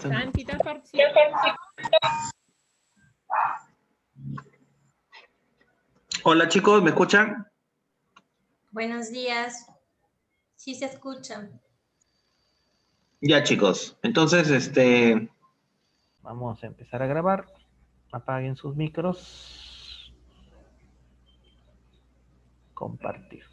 Santi, ¿estás participando? Hola chicos, ¿me escuchan? Buenos días. Sí se escucha. Ya chicos, entonces Vamos a empezar a grabar. Apaguen sus micros. Compartir.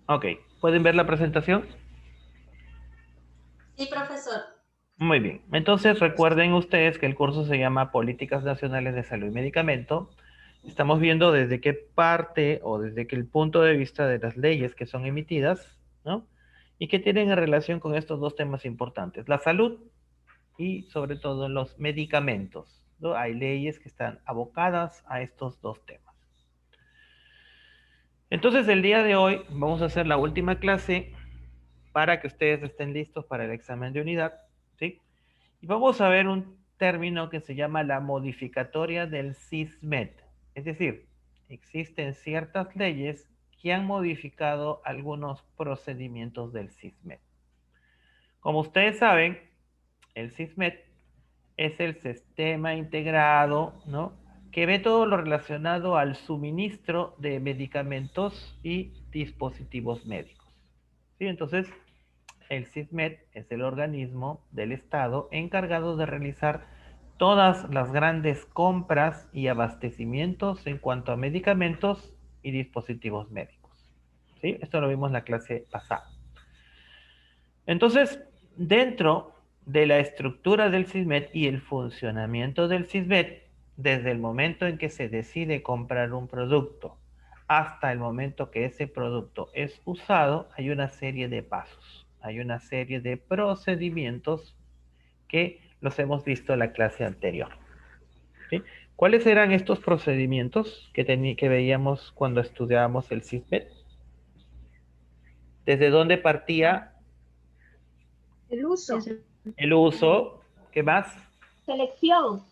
Ok, ¿pueden ver la presentación? Sí, profesor. Muy bien. Entonces recuerden ustedes que el curso se llama Políticas Nacionales de Salud y Medicamento. Estamos viendo desde qué parte o desde qué el punto de vista de las leyes que son emitidas, ¿no? Y que tienen en relación con estos dos temas importantes, la salud y sobre todo los medicamentos, ¿no? Hay leyes que están abocadas a estos dos temas. Entonces el día de hoy vamos a hacer la última clase para que ustedes estén listos para el examen de unidad, ¿sí? Y vamos a ver un término que se llama la modificatoria del SISMED. Es decir, existen ciertas leyes que han modificado algunos procedimientos del SISMED. Como ustedes saben, el SISMED es el sistema integrado, ¿no?, que ve todo lo relacionado al suministro de medicamentos y dispositivos médicos. ¿Sí? Entonces, el SISMED es el organismo del Estado encargado de realizar todas las grandes compras y abastecimientos en cuanto a medicamentos y dispositivos médicos. ¿Sí? Esto lo vimos en la clase pasada. Entonces, dentro de la estructura del SISMED y el funcionamiento del SISMED, desde el momento en que se decide comprar un producto hasta el momento que ese producto es usado, hay una serie de pasos, hay una serie de procedimientos que los hemos visto en la clase anterior. ¿Sí? ¿Cuáles eran estos procedimientos que veíamos cuando estudiábamos el SISMED? ¿Desde dónde partía? El uso. El uso. ¿Qué más? Selección.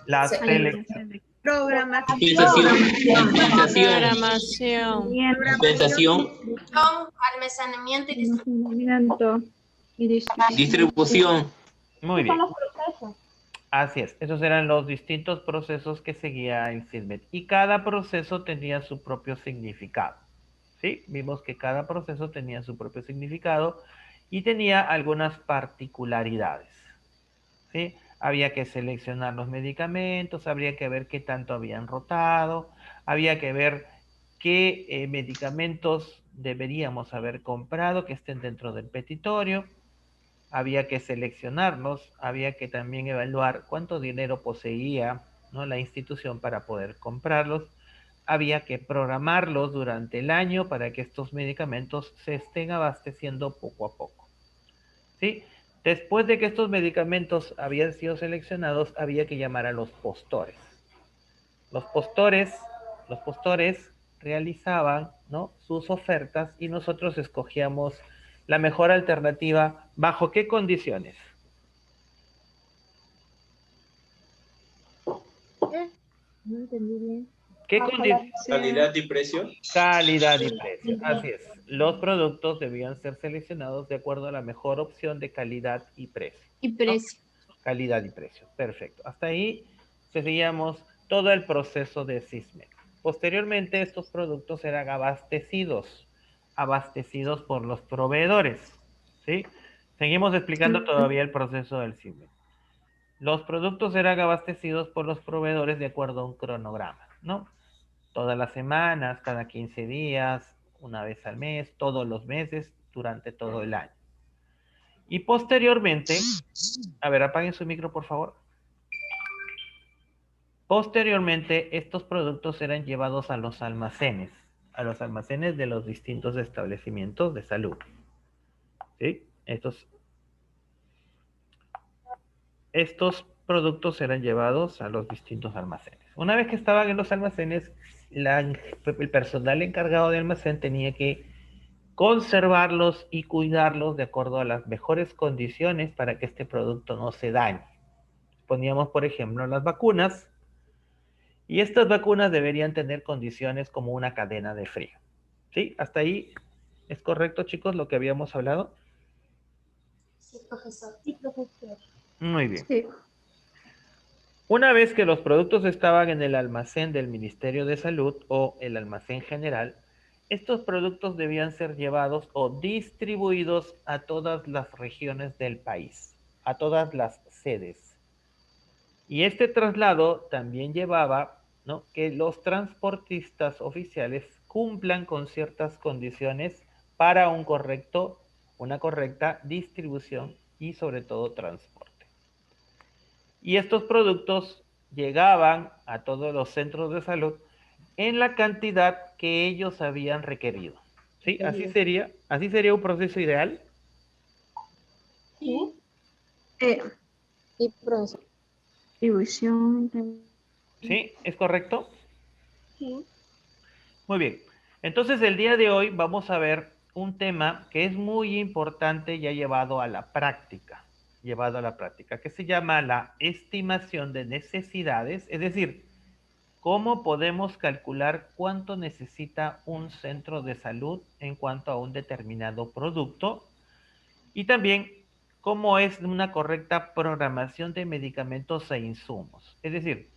La selección. Programación. Programación. Dispensación, Almacenamiento y Almacenamiento y distribución. Muy bien. Son los procesos. Así es. Esos eran los distintos procesos que seguía el SISMED. Y cada proceso tenía su propio significado. ¿Sí? Vimos que cada proceso tenía su propio significado y tenía algunas particularidades. ¿Sí? Había que seleccionar los medicamentos, habría que ver qué tanto habían rotado, había que ver qué medicamentos deberíamos haber comprado que estén dentro del petitorio, había que seleccionarlos, había que también evaluar cuánto dinero poseía, ¿no?, la institución para poder comprarlos, había que programarlos durante el año para que estos medicamentos se estén abasteciendo poco a poco. ¿Sí? Después de que estos medicamentos habían sido seleccionados, había que llamar a los postores. Los postores realizaban, ¿no?, sus ofertas y nosotros escogíamos la mejor alternativa. ¿Bajo qué condiciones? No entendí bien. ¿Qué condiciones? Calidad y precio. Calidad y precio. Así es. Los productos debían ser seleccionados de acuerdo a la mejor opción de calidad y precio. Y precio. Calidad y precio. Perfecto. Hasta ahí seguíamos todo el proceso de SISMED. Posteriormente, estos productos eran abastecidos por los proveedores. ¿Sí? Seguimos explicando todavía el proceso del SISMED. Los productos eran abastecidos por los proveedores de acuerdo a un cronograma, ¿no? Todas las semanas, cada 15 días, una vez al mes, todos los meses, durante todo el año. Y posteriormente, a ver, apaguen su micro, por favor. Posteriormente, estos productos eran llevados a los almacenes de los distintos establecimientos de salud. ¿Sí? Estos productos eran llevados a los distintos almacenes. Una vez que estaban en los almacenes, el personal encargado de almacén tenía que conservarlos y cuidarlos de acuerdo a las mejores condiciones para que este producto no se dañe. Poníamos, por ejemplo, las vacunas, y estas vacunas deberían tener condiciones como una cadena de frío. ¿Sí? ¿Hasta ahí es correcto, chicos, lo que habíamos hablado? Sí, profesor. Sí, profesor. Muy bien. Sí. Una vez que los productos estaban en el almacén del Ministerio de Salud o el almacén general, estos productos debían ser llevados o distribuidos a todas las regiones del país, a todas las sedes. Y este traslado también llevaba, ¿no?, que los transportistas oficiales cumplan con ciertas condiciones para una correcta distribución y sobre todo transporte. Y estos productos llegaban a todos los centros de salud en la cantidad que ellos habían requerido. ¿Sí? Así sería un proceso ideal. Sí. Y profesor. Distribución. ¿Sí? ¿Es correcto? Sí. Muy bien. Entonces el día de hoy vamos a ver un tema que es muy importante ya llevado a la práctica, que se llama la estimación de necesidades, es decir, cómo podemos calcular cuánto necesita un centro de salud en cuanto a un determinado producto y también cómo es una correcta programación de medicamentos e insumos. Es decir,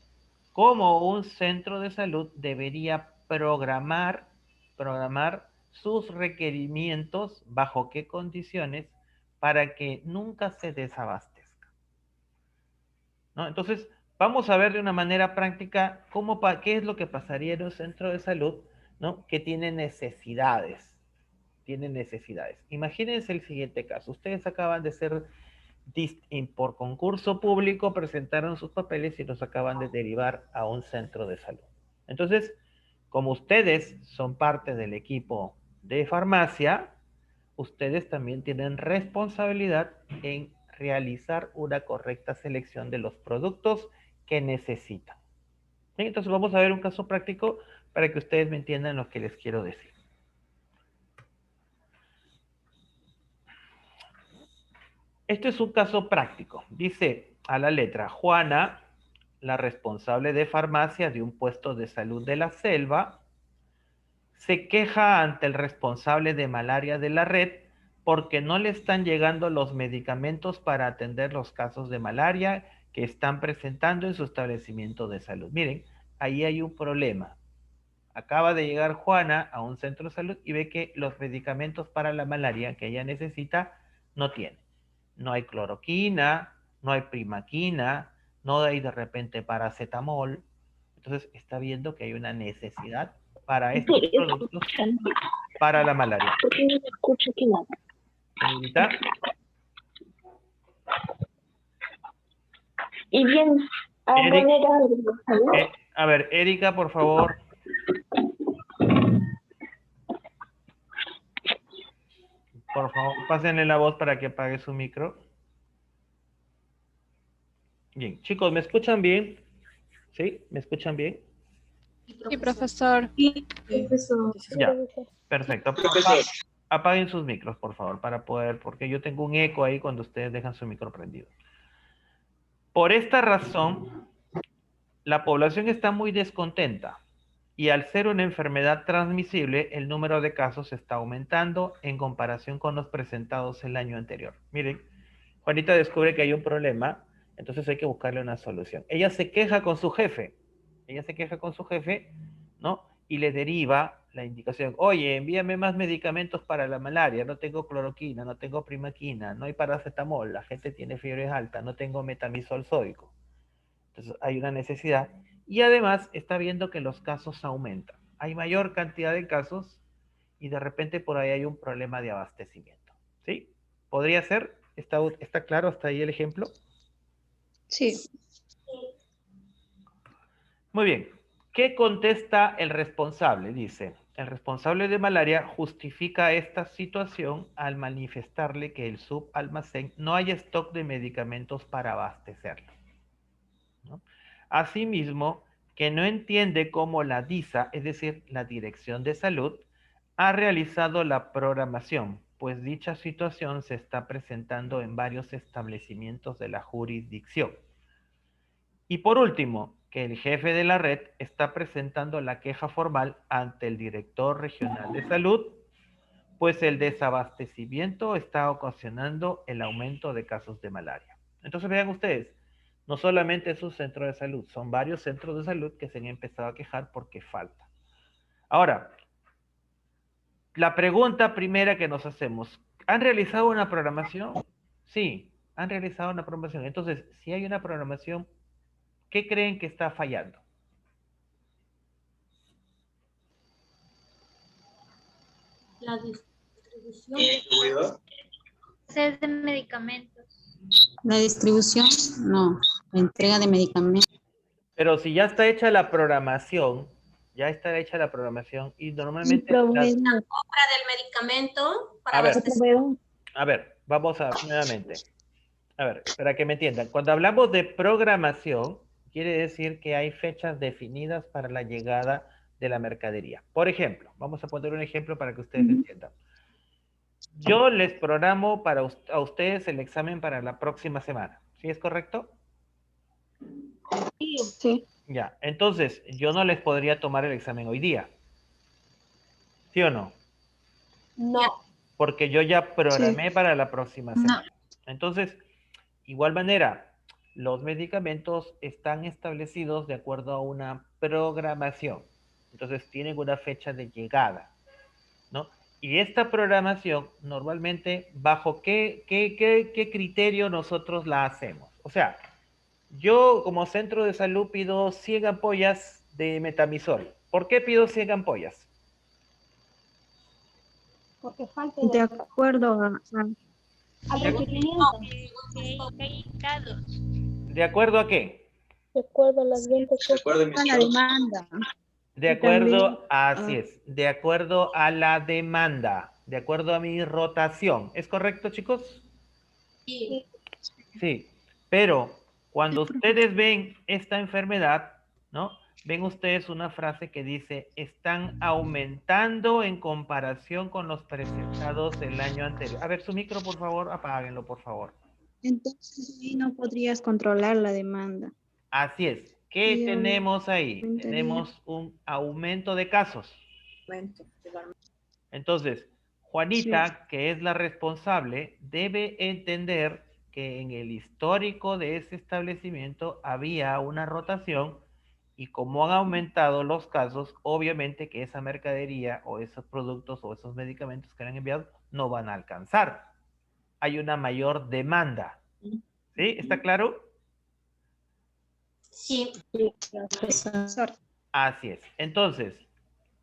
cómo un centro de salud debería programar sus requerimientos, bajo qué condiciones, para que nunca se desabastezca, ¿no? Entonces, vamos a ver de una manera práctica qué es lo que pasaría en un centro de salud, ¿no?, que tiene necesidades. Imagínense el siguiente caso. Ustedes acaban de ser por concurso público, presentaron sus papeles y los acaban de derivar a un centro de salud. Entonces, como ustedes son parte del equipo de farmacia, ustedes también tienen responsabilidad en realizar una correcta selección de los productos que necesitan. ¿Sí? Entonces vamos a ver un caso práctico para que ustedes me entiendan lo que les quiero decir. Este es un caso práctico. Dice a la letra: Juana, la responsable de farmacia de un puesto de salud de la selva, se queja ante el responsable de malaria de la red porque no le están llegando los medicamentos para atender los casos de malaria que están presentando en su establecimiento de salud. Miren, ahí hay un problema. Acaba de llegar Juana a un centro de salud y ve que los medicamentos para la malaria que ella necesita no tiene. No hay cloroquina, no hay primaquina, no hay de repente paracetamol. Entonces está viendo que hay una necesidad para estos productos para la malaria. ¿Por qué no me escucho aquí nada? Señorita, Y bien, a Eric, poner algo, ¿sabes? a ver, Erika, por favor. Por favor, pásenle la voz para que apague su micro. Bien, chicos, ¿me escuchan bien? ¿Sí? ¿Me escuchan bien? Sí, profesor. Sí, profesor. Ya, perfecto. Profesor. Apaguen sus micros, por favor, para poder, porque yo tengo un eco ahí cuando ustedes dejan su micro prendido. Por esta razón, la población está muy descontenta y al ser una enfermedad transmisible, el número de casos está aumentando en comparación con los presentados el año anterior. Miren, Juanita descubre que hay un problema, entonces hay que buscarle una solución. Ella se queja con su jefe, ¿no? Y le deriva la indicación: oye, envíame más medicamentos para la malaria, no tengo cloroquina, no tengo primaquina, no hay paracetamol, la gente tiene fiebre alta, no tengo metamizol sódico. Entonces hay una necesidad y además está viendo que los casos aumentan. Hay mayor cantidad de casos y de repente por ahí hay un problema de abastecimiento. ¿Sí? ¿Podría ser? ¿Está claro hasta ahí el ejemplo? Sí. Muy bien. ¿Qué contesta el responsable? Dice: el responsable de malaria justifica esta situación al manifestarle que el subalmacén no hay stock de medicamentos para abastecerlo, ¿no? Asimismo, que no entiende cómo la DISA, es decir, la Dirección de Salud, ha realizado la programación, pues dicha situación se está presentando en varios establecimientos de la jurisdicción. Y por último, que el jefe de la red está presentando la queja formal ante el director regional de salud, pues el desabastecimiento está ocasionando el aumento de casos de malaria. Entonces vean ustedes, no solamente es un centro de salud, son varios centros de salud que se han empezado a quejar porque falta. Ahora, la pregunta primera que nos hacemos, ¿han realizado una programación? Sí, han realizado una programación. Entonces, si hay una programación, ¿qué creen que está fallando? La distribución. ¿Distribuidor? Sed de medicamentos. La distribución, no. La entrega de medicamentos. Pero si ya está hecha la programación, y normalmente... Compra del medicamento para A ver, vamos a nuevamente. A ver, para que me entiendan. Cuando hablamos de programación, quiere decir que hay fechas definidas para la llegada de la mercadería. Por ejemplo, vamos a poner un ejemplo para que ustedes entiendan. Yo les programo a ustedes el examen para la próxima semana. ¿Sí es correcto? Sí. Ya, entonces yo no les podría tomar el examen hoy día. ¿Sí o no? No. Porque yo ya programé para la próxima semana. Entonces, igual manera, los medicamentos están establecidos de acuerdo a una programación. Entonces, tienen una fecha de llegada, ¿no? Y esta programación, normalmente, ¿bajo qué criterio nosotros la hacemos? O sea, yo como centro de salud pido 100 ampollas de metamizol. ¿Por qué pido 100 ampollas? Porque falta De acuerdo al requerimiento. ¿De acuerdo a qué? de acuerdo a las ventas. Recuerda mi A la demanda. De acuerdo, así es, de acuerdo a la demanda, de acuerdo a mi rotación. ¿Es correcto, chicos? Sí. Sí, pero cuando ustedes ven esta enfermedad, ¿no? Ven ustedes una frase que dice, están aumentando en comparación con los presentados el año anterior. A ver, su micro, por favor, apáguenlo, por favor. Entonces ahí no podrías controlar la demanda. Así es. ¿Qué Sí, tenemos ahí? aumentaría. Tenemos un aumento de casos. Entonces, Juanita, que es la responsable, debe entender que en el histórico de ese establecimiento había una rotación y como han aumentado los casos, obviamente que esa mercadería o esos productos o esos medicamentos que han enviado no van a alcanzar. Hay una mayor demanda. ¿Sí? ¿Está claro? Sí. Profesor. Así es. Entonces,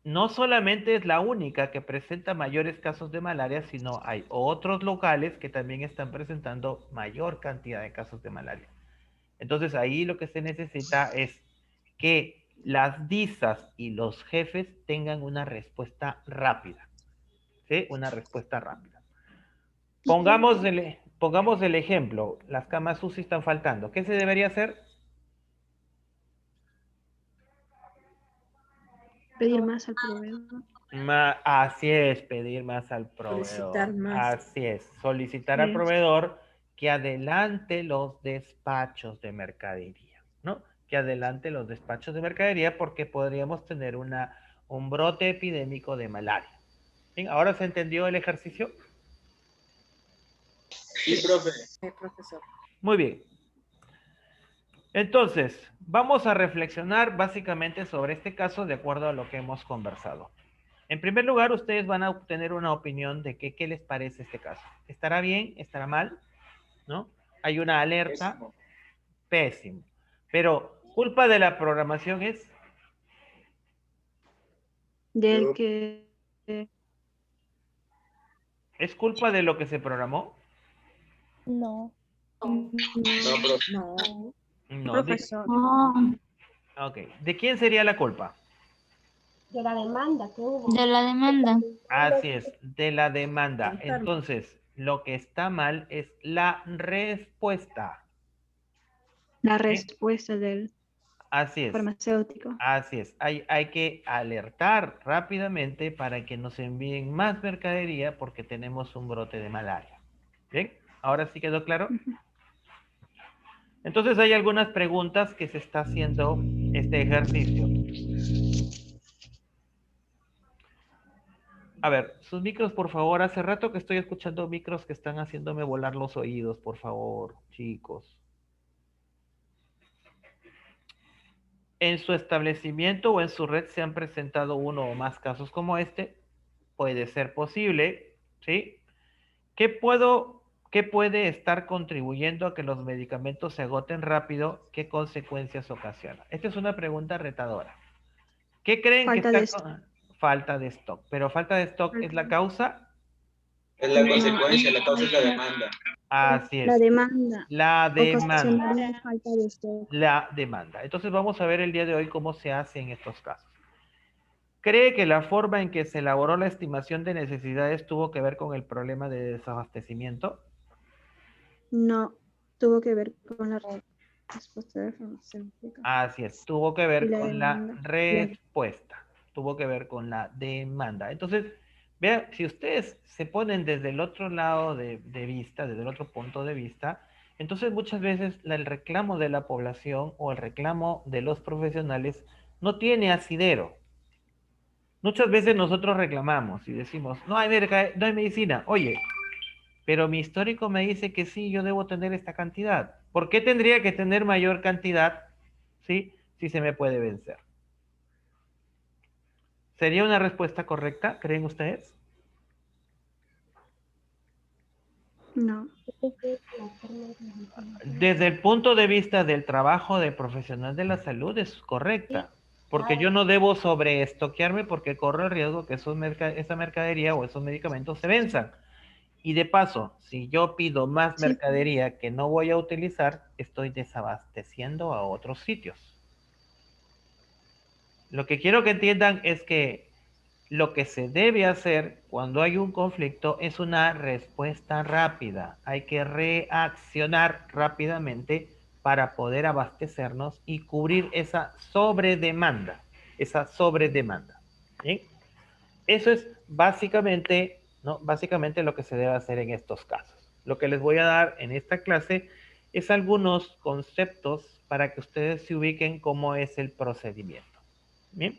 no solamente es la única que presenta mayores casos de malaria, sino hay otros locales que también están presentando mayor cantidad de casos de malaria. Entonces, ahí lo que se necesita es que las DISAs y los jefes tengan una respuesta rápida. ¿Sí? Una respuesta rápida. Pongamos el ejemplo. Las camas UCI están faltando. ¿Qué se debería hacer? Pedir más al proveedor. Así es, pedir más al proveedor. Solicitar más. Así es, solicitar al Sí. proveedor que adelante los despachos de mercadería, ¿no? Que adelante los despachos de mercadería porque podríamos tener un brote epidémico de malaria. ¿Bien? ¿Ahora se entendió el ejercicio? Sí, profe. Profesor. Muy bien. Entonces, vamos a reflexionar básicamente sobre este caso de acuerdo a lo que hemos conversado. En primer lugar, ustedes van a obtener una opinión de qué les parece este caso. ¿Estará bien? ¿Estará mal? ¿No? Hay una alerta. Pésimo. Pésimo. Pero, ¿culpa de la programación es? Del que ¿Es culpa de lo que se programó? no. No, profe. No. No. Profesor. Ok. ¿De quién sería la culpa? De la demanda que hubo. De la demanda. Así es, de la demanda. Entonces, lo que está mal es la respuesta. La respuesta del Así es. farmacéutico. Así es. Hay que alertar rápidamente para que nos envíen más mercadería porque tenemos un brote de malaria. ¿Bien? ¿Ahora sí quedó claro? Entonces hay algunas preguntas que se está haciendo este ejercicio. A ver, sus micros, por favor. Hace rato que estoy escuchando micros que están haciéndome volar los oídos, por favor, chicos. En su establecimiento o en su red se han presentado uno o más casos como este. Puede ser posible, ¿sí? ¿Qué puede estar contribuyendo a que los medicamentos se agoten rápido? ¿Qué consecuencias ocasiona? Esta es una pregunta retadora. ¿Qué creen Falta que de está falta de stock? ¿Pero falta de stock es la causa? Es la consecuencia, la causa es la demanda. Así es. La demanda. La demanda. Ocasionaría falta de stock. La demanda. Entonces vamos a ver el día de hoy cómo se hace en estos casos. ¿Cree que la forma en que se elaboró la estimación de necesidades tuvo que ver con el problema de desabastecimiento? No, tuvo que ver con la respuesta de farmacéutica. Así es, tuvo que ver Y la con la demanda. respuesta, tuvo que ver con la demanda. Entonces, vean, si ustedes se ponen desde el otro lado de vista, desde el otro punto de vista, entonces muchas veces el reclamo de la población o el reclamo de los profesionales no tiene asidero. Muchas veces nosotros reclamamos y decimos, no hay medicina. Oye, pero mi histórico me dice que sí, yo debo tener esta cantidad. ¿Por qué tendría que tener mayor cantidad, sí, si se me puede vencer? ¿Sería una respuesta correcta, creen ustedes? No. Desde el punto de vista del trabajo de profesional de la salud es correcta, porque yo no debo sobreestoquearme porque corro el riesgo que esa mercadería o esos medicamentos se venzan. Y de paso, si yo pido más mercadería que no voy a utilizar, estoy desabasteciendo a otros sitios. Lo que quiero que entiendan es que lo que se debe hacer cuando hay un conflicto es una respuesta rápida. Hay que reaccionar rápidamente para poder abastecernos y cubrir esa sobredemanda. ¿Sí? Eso es básicamente, ¿no? Básicamente lo que se debe hacer en estos casos. Lo que les voy a dar en esta clase es algunos conceptos para que ustedes se ubiquen cómo es el procedimiento. ¿Bien?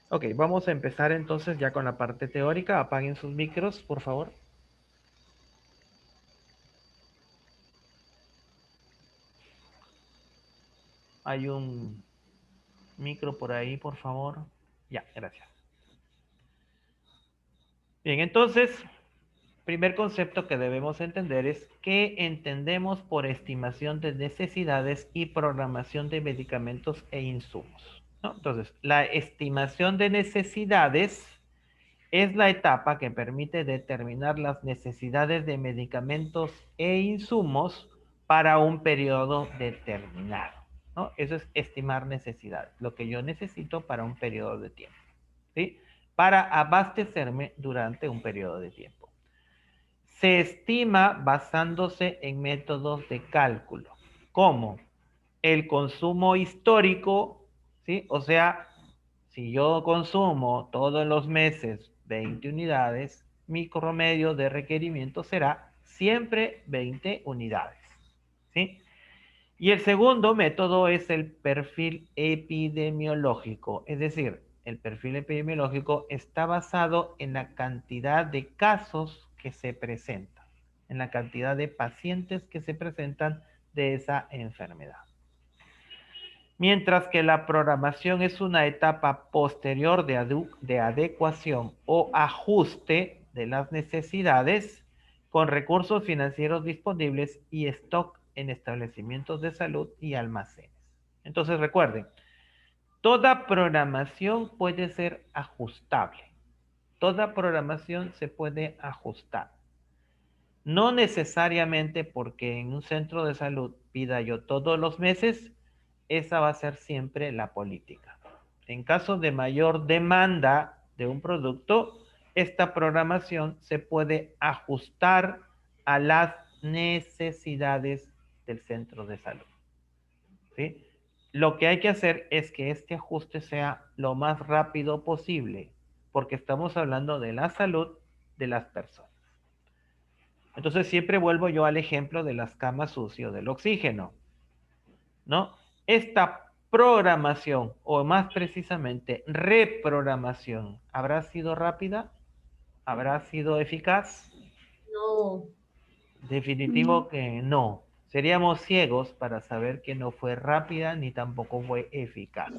Ok, vamos a empezar entonces ya con la parte teórica. Apaguen sus micros, por favor. Hay un micro por ahí, por favor. Ya, gracias. Bien, entonces, primer concepto que debemos entender es qué entendemos por estimación de necesidades y programación de medicamentos e insumos, ¿no? Entonces, la estimación de necesidades es la etapa que permite determinar las necesidades de medicamentos e insumos para un periodo determinado, ¿no? Eso es estimar necesidades, lo que yo necesito para un periodo de tiempo, ¿sí? Para abastecerme durante un periodo de tiempo. Se estima basándose en métodos de cálculo, como el consumo histórico, ¿sí? O sea, si yo consumo todos los meses 20 unidades, mi promedio de requerimiento será siempre 20 unidades, ¿sí? Y el segundo método es el perfil epidemiológico, es decir, el perfil epidemiológico está basado en la cantidad de casos que se presentan, en la cantidad de pacientes que se presentan de esa enfermedad. Mientras que la programación es una etapa posterior de adecuación o ajuste de las necesidades con recursos financieros disponibles y stock en establecimientos de salud y almacenes. Entonces recuerden, toda programación puede ser ajustable. Toda programación se puede ajustar. No necesariamente porque en un centro de salud pida yo todos los meses, esa va a ser siempre la política. En caso de mayor demanda de un producto, esta programación se puede ajustar a las necesidades del centro de salud, ¿sí? lo que hay que hacer es que este ajuste sea lo más rápido posible, porque estamos hablando de la salud de las personas. Entonces siempre vuelvo yo al ejemplo de las camas UCI o del oxígeno, ¿no? Esta programación, o más precisamente reprogramación, ¿habrá sido rápida? ¿Habrá sido eficaz? No. Definitivo que no. Seríamos ciegos para saber que no fue rápida ni tampoco fue eficaz.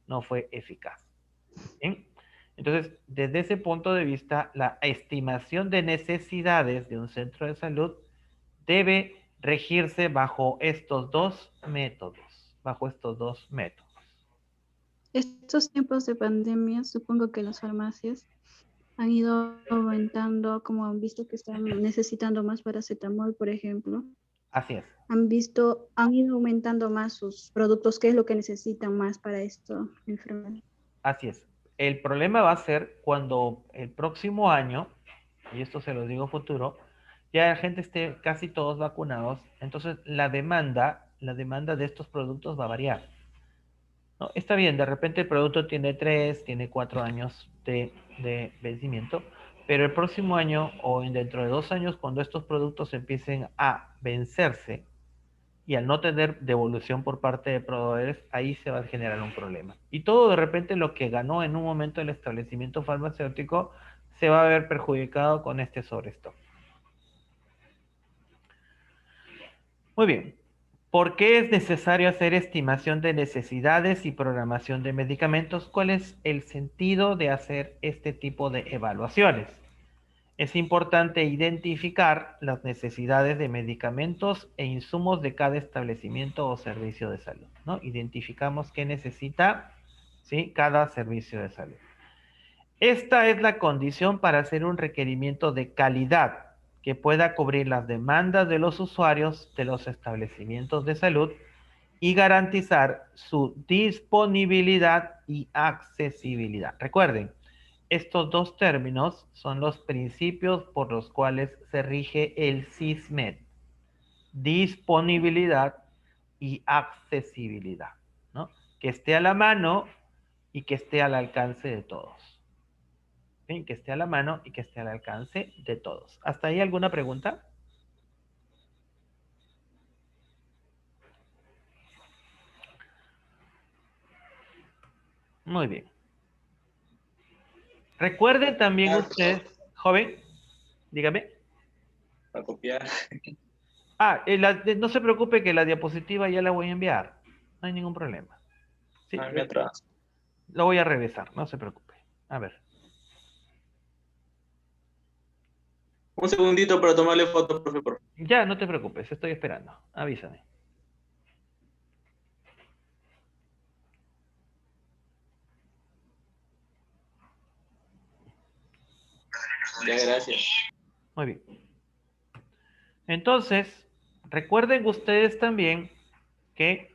No fue eficaz. ¿Bien? Entonces, desde ese punto de vista, la estimación de necesidades de un centro de salud debe regirse bajo estos dos métodos. Estos tiempos de pandemia, supongo que las farmacias han ido aumentando, como han visto que están necesitando más paracetamol, por ejemplo. Así es. Han ido aumentando más sus productos, qué es lo que necesitan más para esto, enfermedad. Así es. El problema va a ser cuando el próximo año, y esto se lo digo futuro, ya la gente esté casi todos vacunados, entonces la demanda de estos productos va a variar. ¿No? Está bien, de repente el producto tiene 3, tiene 4 años de vencimiento, pero el próximo año o dentro de 2 años, cuando estos productos empiecen a vencerse y al no tener devolución por parte de proveedores, ahí se va a generar un problema. Y todo de repente lo que ganó en un momento el establecimiento farmacéutico se va a ver perjudicado con este sobrestock. Muy bien. ¿Por qué es necesario hacer estimación de necesidades y programación de medicamentos? ¿Cuál es el sentido de hacer este tipo de evaluaciones? Es importante identificar las necesidades de medicamentos e insumos de cada establecimiento o servicio de salud, ¿no? Identificamos qué necesita, ¿sí?, cada servicio de salud. Esta es la condición para hacer un requerimiento de calidad que pueda cubrir las demandas de los usuarios de los establecimientos de salud y garantizar su disponibilidad y accesibilidad. Recuerden, estos dos términos son los principios por los cuales se rige el SISMED. Disponibilidad y accesibilidad, ¿no? Que esté a la mano y que esté al alcance de todos. ¿Sí? Que esté a la mano y que esté al alcance de todos. ¿Hasta ahí alguna pregunta? Muy bien. Recuerden también ustedes, joven, dígame. Para copiar. No se preocupe que la diapositiva ya la voy a enviar. No hay ningún problema. Sí, lo voy a revisar, no se preocupe. A ver. Un segundito para tomarle foto, profe, por favor. Ya, no te preocupes, estoy esperando. Avísame. Ya, gracias. Muy bien. Entonces, recuerden ustedes también que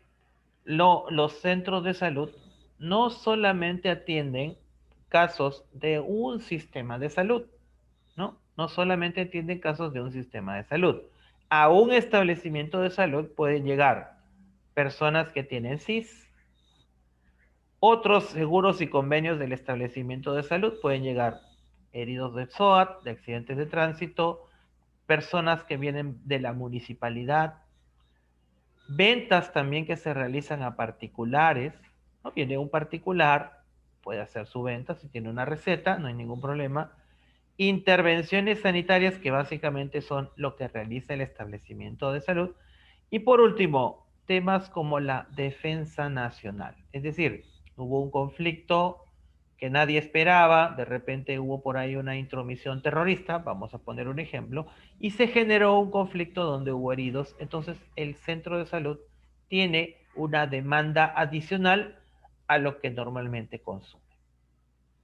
los centros de salud no solamente atienden casos de un sistema de salud, ¿no? No solamente atienden casos de un sistema de salud. A un establecimiento de salud pueden llegar personas que tienen SIS, otros seguros y convenios del establecimiento de salud pueden llegar heridos de SOAT, de accidentes de tránsito, personas que vienen de la municipalidad, ventas también que se realizan a particulares, ¿no? Viene un particular, puede hacer su venta si tiene una receta, no hay ningún problema. Intervenciones sanitarias que básicamente son lo que realiza el establecimiento de salud. Y por último, temas como la defensa nacional. Es decir, hubo un conflicto que nadie esperaba, de repente hubo por ahí una intromisión terrorista, vamos a poner un ejemplo, y se generó un conflicto donde hubo heridos. Entonces, el centro de salud tiene una demanda adicional a lo que normalmente consume.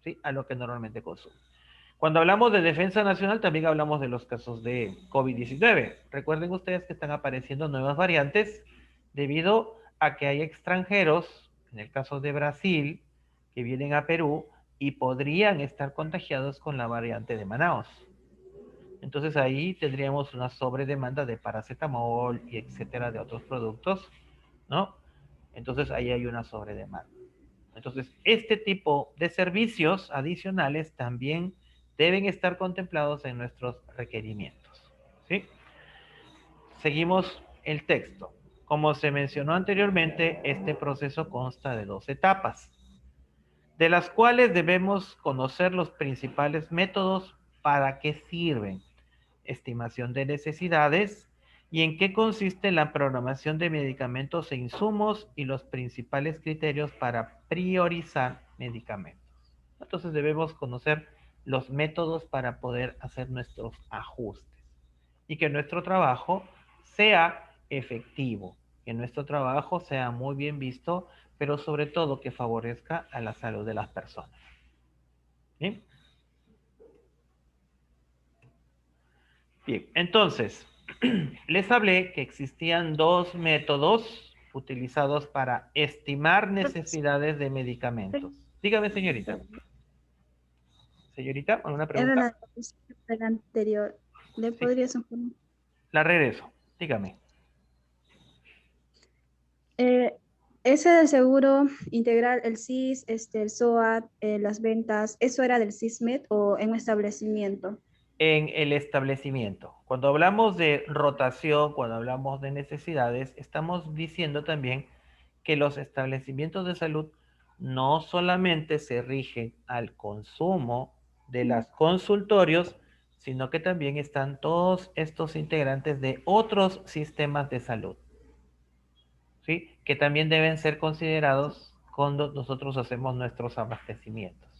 ¿Sí? A lo que normalmente consume. Cuando hablamos de defensa nacional, también hablamos de los casos de COVID-19. Recuerden ustedes que están apareciendo nuevas variantes debido a que hay extranjeros, en el caso de Brasil, que vienen a Perú y podrían estar contagiados con la variante de Manaos. Entonces ahí tendríamos una sobredemanda de paracetamol y etcétera de otros productos, ¿no? Entonces ahí hay una sobredemanda. Entonces, este tipo de servicios adicionales también deben estar contemplados en nuestros requerimientos. ¿Sí? Seguimos el texto. Como se mencionó anteriormente, este proceso consta de 2 etapas, de las cuales debemos conocer los principales métodos para qué sirven, estimación de necesidades y en qué consiste la programación de medicamentos e insumos y los principales criterios para priorizar medicamentos. Entonces debemos conocer los métodos para poder hacer nuestros ajustes y que nuestro trabajo sea efectivo, que nuestro trabajo sea muy bien visto, pero sobre todo que favorezca a la salud de las personas. ¿Bien? Bien, entonces, les hablé que existían 2 métodos utilizados para estimar necesidades de medicamentos. Dígame, señorita. Señorita, ¿alguna pregunta? Era la anterior. ¿Le Sí. podrías informar? La regreso. Dígame. Ese del seguro integral, el CIS, el SOAT, las ventas, ¿eso era del CISMED o en un establecimiento? En el establecimiento. Cuando hablamos de rotación, cuando hablamos de necesidades, estamos diciendo también que los establecimientos de salud no solamente se rigen al consumo de los consultorios, sino que también están todos estos integrantes de otros sistemas de salud, ¿sí? Que también deben ser considerados cuando nosotros hacemos nuestros abastecimientos.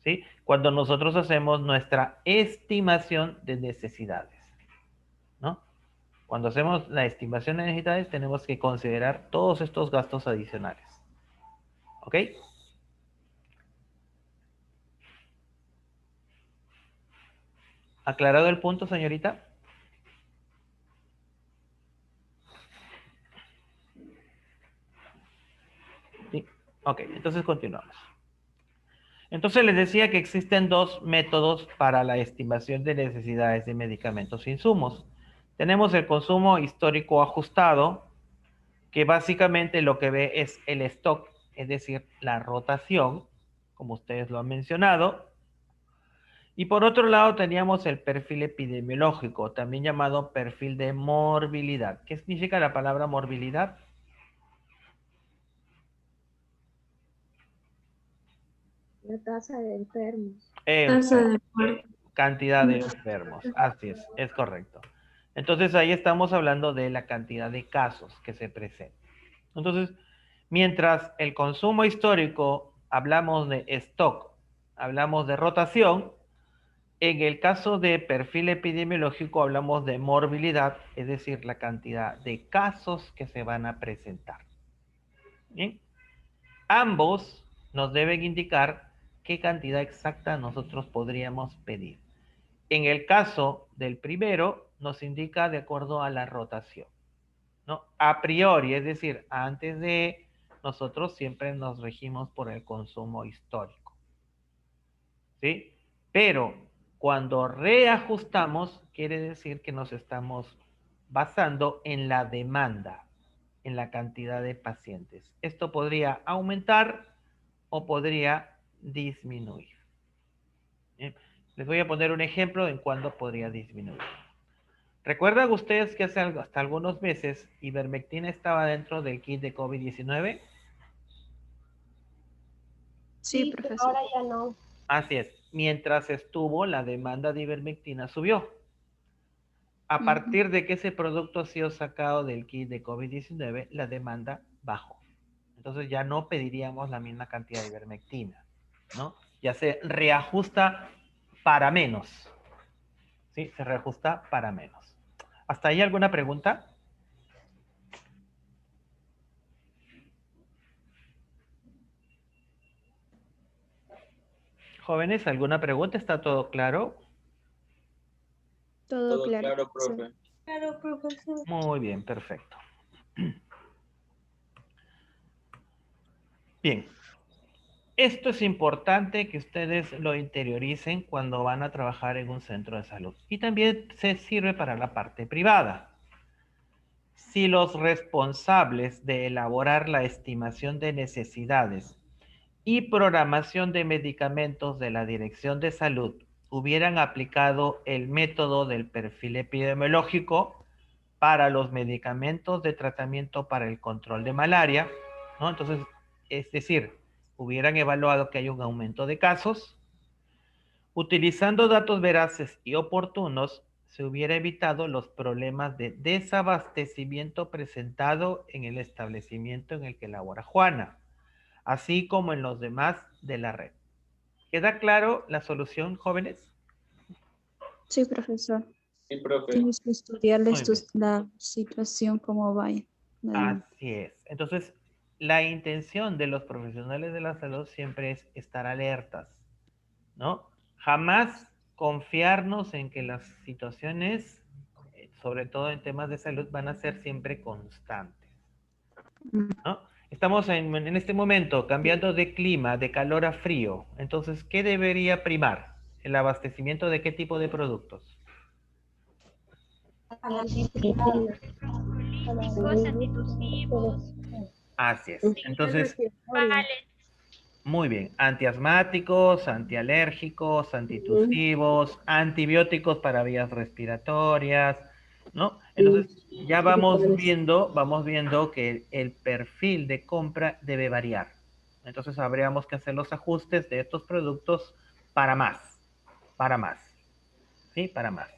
¿Sí? Cuando nosotros hacemos nuestra estimación de necesidades, ¿no? Cuando hacemos la estimación de necesidades tenemos que considerar todos estos gastos adicionales. ¿Ok? ¿Aclarado el punto, señorita? Sí. Ok, entonces continuamos. Entonces les decía que existen 2 métodos para la estimación de necesidades de medicamentos e insumos. Tenemos el consumo histórico ajustado, que básicamente lo que ve es el stock, es decir, la rotación, como ustedes lo han mencionado. Y por otro lado teníamos el perfil epidemiológico, también llamado perfil de morbilidad. ¿Qué significa la palabra morbilidad? La tasa de enfermos. Cantidad de enfermos, así es correcto. Entonces ahí estamos hablando de la cantidad de casos que se presentan. Entonces, mientras el consumo histórico hablamos de stock, hablamos de rotación, en el caso de perfil epidemiológico hablamos de morbilidad, es decir, la cantidad de casos que se van a presentar. ¿Bien? Ambos nos deben indicar qué cantidad exacta nosotros podríamos pedir. En el caso del primero, nos indica de acuerdo a la rotación, ¿no? A priori, es decir, antes de nosotros siempre nos regimos por el consumo histórico, ¿sí? Pero cuando reajustamos, quiere decir que nos estamos basando en la demanda, en la cantidad de pacientes. Esto podría aumentar o podría disminuir. ¿Bien? Les voy a poner un ejemplo en cuándo podría disminuir. ¿Recuerdan ustedes que hasta algunos meses ivermectina estaba dentro del kit de COVID-19? Sí, pero profesor. ahora ya no. Así es. Mientras estuvo, la demanda de ivermectina subió. A partir de que ese producto ha sido sacado del kit de COVID-19, la demanda bajó. Entonces ya no pediríamos la misma cantidad de ivermectina, ¿no? Ya se reajusta para menos. ¿Sí? Se reajusta para menos. ¿Hasta ahí alguna pregunta? Jóvenes, ¿alguna pregunta? ¿Está todo claro? Todo Todo claro. claro, profe. Claro, profesor. Muy bien, perfecto. Bien. Esto es importante que ustedes lo interioricen cuando van a trabajar en un centro de salud. Y también se sirve para la parte privada. si los responsables de elaborar la estimación de necesidades y programación de medicamentos de la Dirección de Salud hubieran aplicado el método del perfil epidemiológico para los medicamentos de tratamiento para el control de malaria, ¿no? Entonces, es decir, hubieran evaluado que hay un aumento de casos, utilizando datos veraces y oportunos, se hubiera evitado los problemas de desabastecimiento presentado en el establecimiento en el que labora Juana, así como en los demás de la red. ¿Queda claro la solución, jóvenes? Sí, profesor. Sí, profe. Tienes que estudiar Muy bien. la situación, cómo vaya. Así es. Entonces, la intención de los profesionales de la salud siempre es estar alertas, ¿no? Jamás confiarnos en que las situaciones, sobre todo en temas de salud, van a ser siempre constantes, ¿no? Estamos en este momento cambiando de clima, de calor a frío. Entonces, ¿qué debería primar? ¿El abastecimiento de qué tipo de productos? Analíticos, antitusivos, Así es. Entonces, vales. muy bien. Antiasmáticos, antialérgicos, antitusivos, antibióticos para vías respiratorias, ¿no? Entonces, ya vamos viendo que el perfil de compra debe variar. Entonces, habríamos que hacer los ajustes de estos productos para más. ¿Sí? Para más.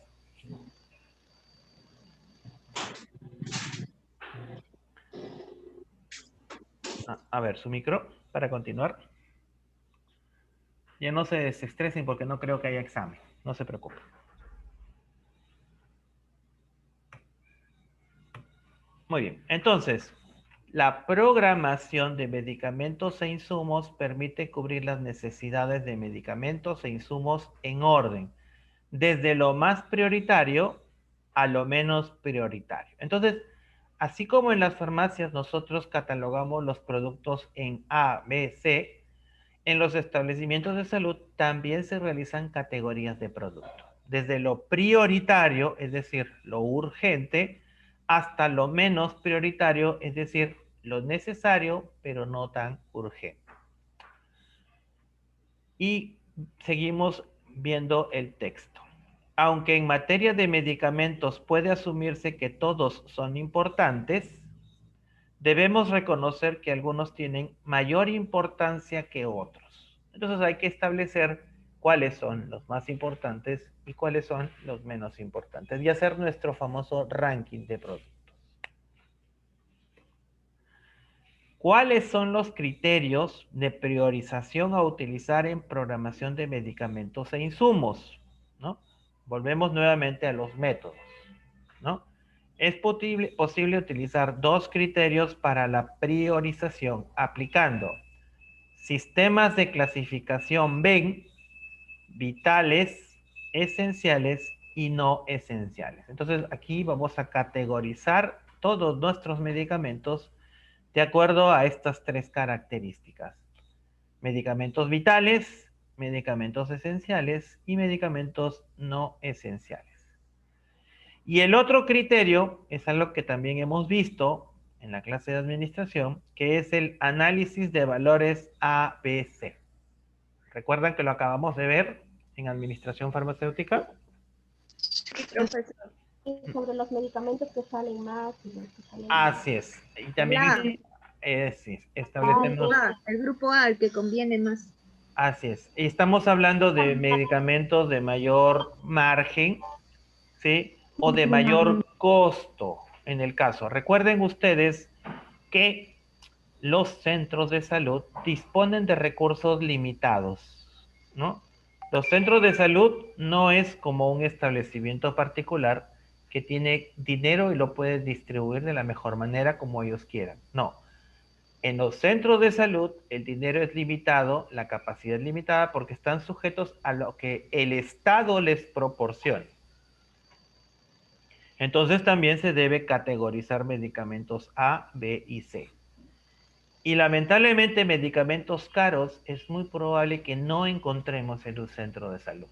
A ver, su micro, para continuar. Ya no se desestresen porque no creo que haya examen. No se preocupen. Muy bien. Entonces, la programación de medicamentos e insumos permite cubrir las necesidades de medicamentos e insumos en orden, desde lo más prioritario a lo menos prioritario. Entonces, así como en las farmacias nosotros catalogamos los productos en A, B, C, en los establecimientos de salud también se realizan categorías de productos, desde lo prioritario, es decir, lo urgente, hasta lo menos prioritario, es decir, lo necesario, pero no tan urgente. Y seguimos viendo el texto. Aunque en materia de medicamentos puede asumirse que todos son importantes, debemos reconocer que algunos tienen mayor importancia que otros. Entonces hay que establecer cuáles son los más importantes y cuáles son los menos importantes y hacer nuestro famoso ranking de productos. ¿Cuáles son los criterios de priorización a utilizar en programación de medicamentos e insumos? ¿No? Volvemos nuevamente a los métodos, ¿no? Es posible utilizar dos criterios para la priorización aplicando sistemas de clasificación Venn, vitales, esenciales y no esenciales. Entonces aquí vamos a categorizar todos nuestros medicamentos de acuerdo a estas tres características. Medicamentos vitales, medicamentos esenciales y medicamentos no esenciales. Y el otro criterio es algo que también hemos visto en la clase de administración, que es el análisis de valores ABC. ¿Recuerdan que lo acabamos de ver en administración farmacéutica? Sí, profesor. Y sobre los medicamentos que salen más. Y los que salen Así es. Y también sí, establecemos... el grupo A, el que conviene más. Así es. Y estamos hablando de medicamentos de mayor margen, ¿sí? O de mayor costo en el caso. Recuerden ustedes que los centros de salud disponen de recursos limitados, ¿no? Los centros de salud no es como un establecimiento particular que tiene dinero y lo puede distribuir de la mejor manera como ellos quieran. No. En los centros de salud el dinero es limitado, la capacidad es limitada porque están sujetos a lo que el Estado les proporcione. Entonces también se debe categorizar medicamentos A, B y C. Y lamentablemente medicamentos caros es muy probable que no encontremos en un centro de salud.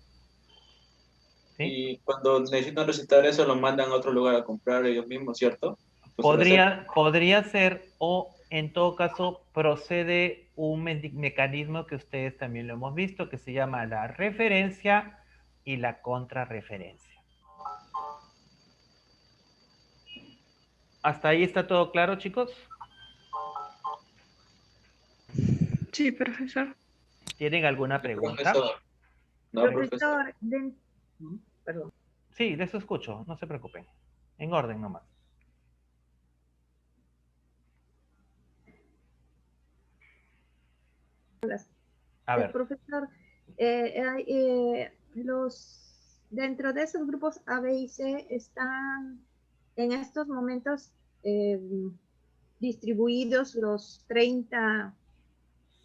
¿Sí? Y cuando necesitan recetar eso, lo mandan a otro lugar a comprar ellos mismos, ¿cierto? Podría ser, o en todo caso procede un mecanismo que ustedes también lo hemos visto, que se llama la referencia y la contrarreferencia. ¿Hasta ahí está todo claro, chicos? Sí, profesor. ¿Tienen alguna pregunta? Profesor. No, profesor. Perdón. Sí, de eso escucho, no se preocupen. En orden nomás. A ver. Profesor, dentro de esos grupos A, B y C están en estos momentos distribuidos los 30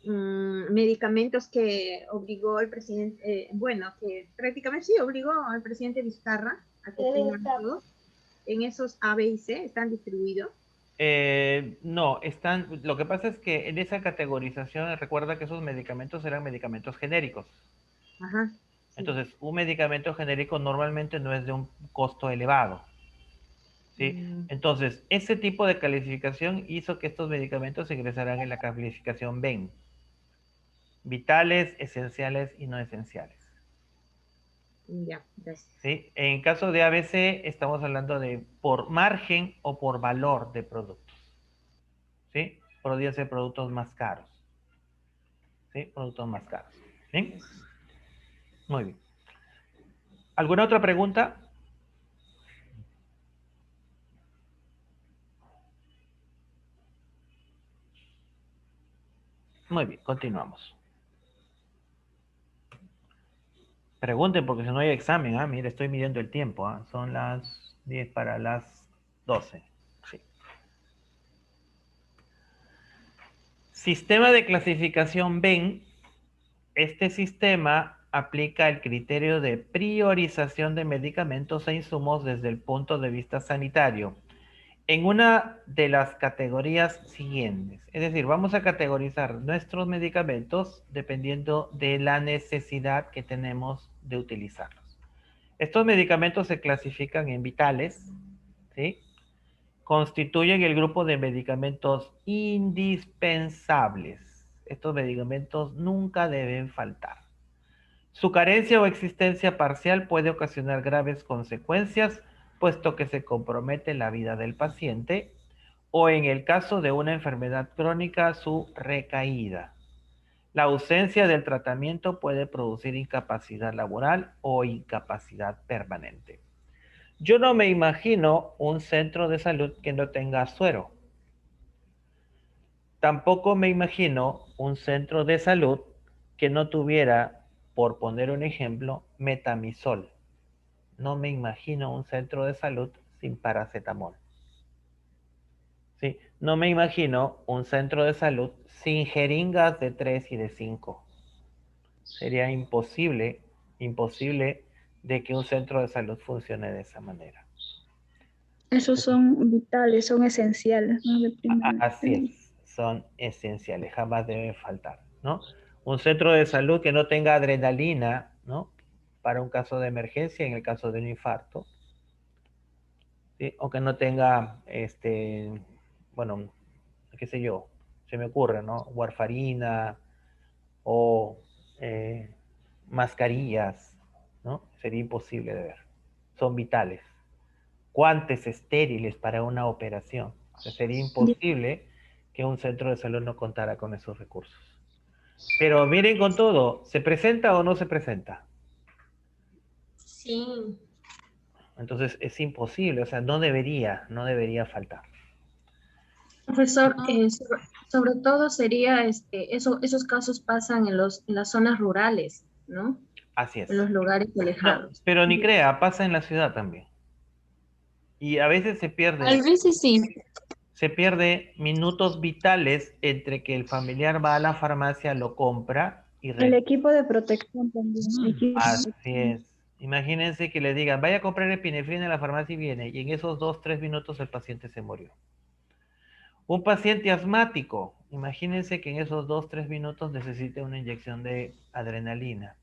medicamentos que obligó el presidente, que prácticamente sí obligó al presidente Vizcarra a que tengan todos. En esos A, B y C están distribuidos. No, lo que pasa es que en esa categorización, recuerda que esos medicamentos eran medicamentos genéricos. Ajá. Sí. Entonces, un medicamento genérico normalmente no es de un costo elevado. ¿Sí? Entonces, ese tipo de calificación hizo que estos medicamentos ingresaran en la calificación BEN. Vitales, esenciales y no esenciales. Ya, gracias. ¿Sí? En caso de ABC, estamos hablando de por margen o por valor de productos. ¿Sí? Podrían ser productos más caros. ¿Sí? Productos más caros. ¿Bien? Muy bien. ¿Alguna otra pregunta? Muy bien, continuamos. Pregunten porque si no hay examen. Mire, estoy midiendo el tiempo. Son las 10 para las 12. Sí. Sistema de clasificación BEN. Este sistema aplica el criterio de priorización de medicamentos e insumos desde el punto de vista sanitario en una de las categorías siguientes. Es decir, vamos a categorizar nuestros medicamentos dependiendo de la necesidad que tenemos de utilizarlos. Estos medicamentos se clasifican en vitales, ¿sí? Constituyen el grupo de medicamentos indispensables. Estos medicamentos nunca deben faltar. Su carencia o existencia parcial puede ocasionar graves consecuencias, puesto que se compromete la vida del paciente o en el caso de una enfermedad crónica, su recaída. La ausencia del tratamiento puede producir incapacidad laboral o incapacidad permanente. Yo no me imagino un centro de salud que no tenga suero. Tampoco me imagino un centro de salud que no tuviera, por poner un ejemplo, metamisol. No me imagino un centro de salud sin paracetamol. ¿Sí? No me imagino un centro de salud sin jeringas de 3 y de 5. Sería imposible de que un centro de salud funcione de esa manera. Esos son vitales, son esenciales, ¿no? Así es, son esenciales, jamás deben faltar, ¿no? Un centro de salud que no tenga adrenalina, ¿no? Para un caso de emergencia, en el caso de un infarto, ¿sí? O que no tenga, bueno, qué sé yo, se me ocurre, ¿no? Warfarina o mascarillas, ¿no? Sería imposible de ver. Son vitales. Guantes estériles para una operación. O sea, sería imposible que un centro de salud no contara con esos recursos. Pero miren con todo, ¿se presenta o no se presenta? Sí. Entonces es imposible, o sea, no debería faltar. Profesor, sobre todo sería, esos casos pasan en las zonas rurales, ¿no? Así es. En los lugares alejados. No, pero ni crea, pasa en la ciudad también. Y a veces se pierde. A veces sí. Se pierde minutos vitales entre que el familiar va a la farmacia, lo compra y el equipo de protección también. Así es. Imagínense que le digan, vaya a comprar epinefrina en la farmacia y viene, y en esos 2-3 minutos el paciente se murió. Un paciente asmático, imagínense que en esos 2-3 minutos necesite una inyección de adrenalina,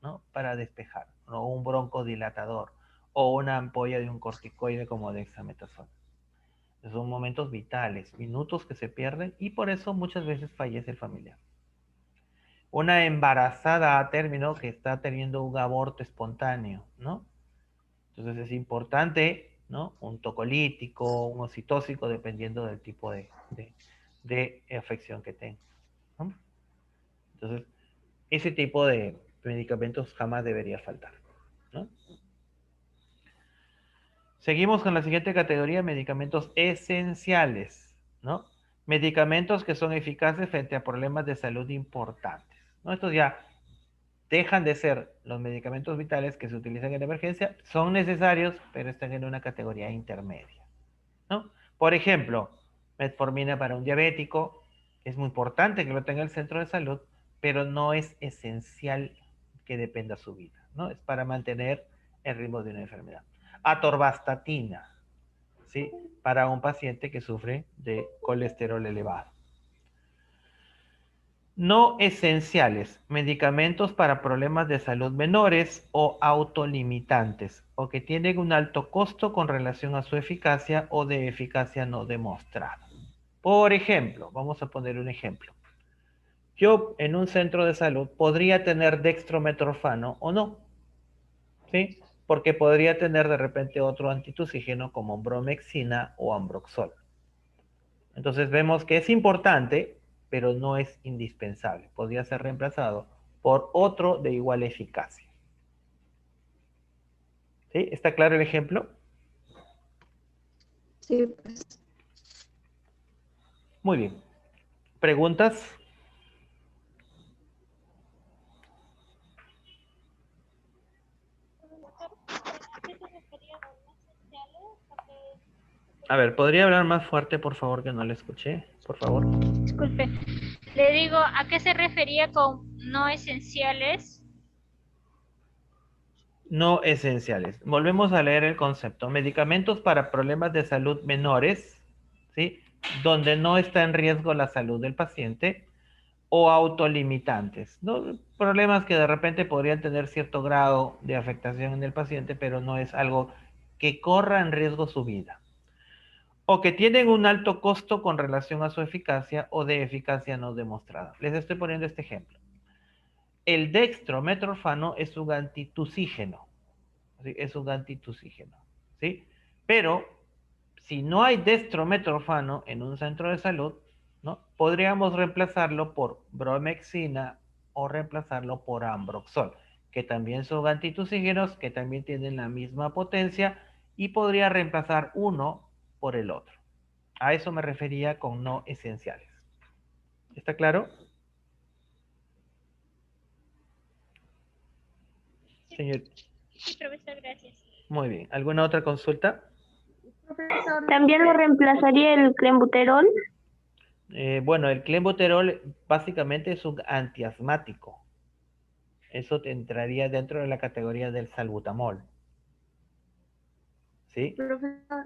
¿no? Para despejar, o un broncodilatador, o una ampolla de un corticoide como dexametasona. Son momentos vitales, minutos que se pierden y por eso muchas veces fallece el familiar. Una embarazada a término que está teniendo un aborto espontáneo, ¿no? Entonces es importante, ¿no? Un tocolítico, un oxitóxico, dependiendo del tipo de afección que tenga, ¿no? Entonces, ese tipo de medicamentos jamás debería faltar, ¿no? Seguimos con la siguiente categoría, medicamentos esenciales, ¿no? Medicamentos que son eficaces frente a problemas de salud importantes, ¿no? Estos ya dejan de ser los medicamentos vitales que se utilizan en emergencia, son necesarios, pero están en una categoría intermedia, ¿no? Por ejemplo, metformina para un diabético, es muy importante que lo tenga el centro de salud, pero no es esencial que dependa su vida, ¿no? Es para mantener el ritmo de una enfermedad. Atorvastatina, ¿sí? Para un paciente que sufre de colesterol elevado. No esenciales, medicamentos para problemas de salud menores o autolimitantes, o que tienen un alto costo con relación a su eficacia o de eficacia no demostrada. Por ejemplo, vamos a poner un ejemplo. Yo en un centro de salud podría tener dextrometorfano o no, ¿sí? Porque podría tener de repente otro antitusígeno como bromexina o ambroxol. Entonces vemos que es importante, pero no es indispensable. Podría ser reemplazado por otro de igual eficacia. ¿Sí? ¿Está claro el ejemplo? Sí, pues. Muy bien. ¿Preguntas? A ver, ¿podría hablar más fuerte, por favor, que no le escuché? Por favor. Disculpe, le digo, ¿a qué se refería con no esenciales? No esenciales. Volvemos a leer el concepto. Medicamentos para problemas de salud menores, ¿sí? Donde no está en riesgo la salud del paciente, o autolimitantes, ¿no? Problemas que de repente podrían tener cierto grado de afectación en el paciente, pero no es algo que corra en riesgo su vida. O que tienen un alto costo con relación a su eficacia o de eficacia no demostrada. Les estoy poniendo este ejemplo. El dextrometorfano es un antitusígeno, ¿sí? Es un antitusígeno, ¿sí? Pero si no hay dextrometorfano en un centro de salud, ¿no? Podríamos reemplazarlo por bromexina o reemplazarlo por ambroxol, que también son antitusígenos, que también tienen la misma potencia y podría reemplazar uno por el otro. A eso me refería con no esenciales. ¿Está claro? Señor. Sí, profesor, gracias. Muy bien. ¿Alguna otra consulta? Profesor, ¿También lo reemplazaría el clenbuterol? Bueno, el clenbuterol básicamente es un antiasmático. Eso te entraría dentro de la categoría del salbutamol. ¿Sí? profesor,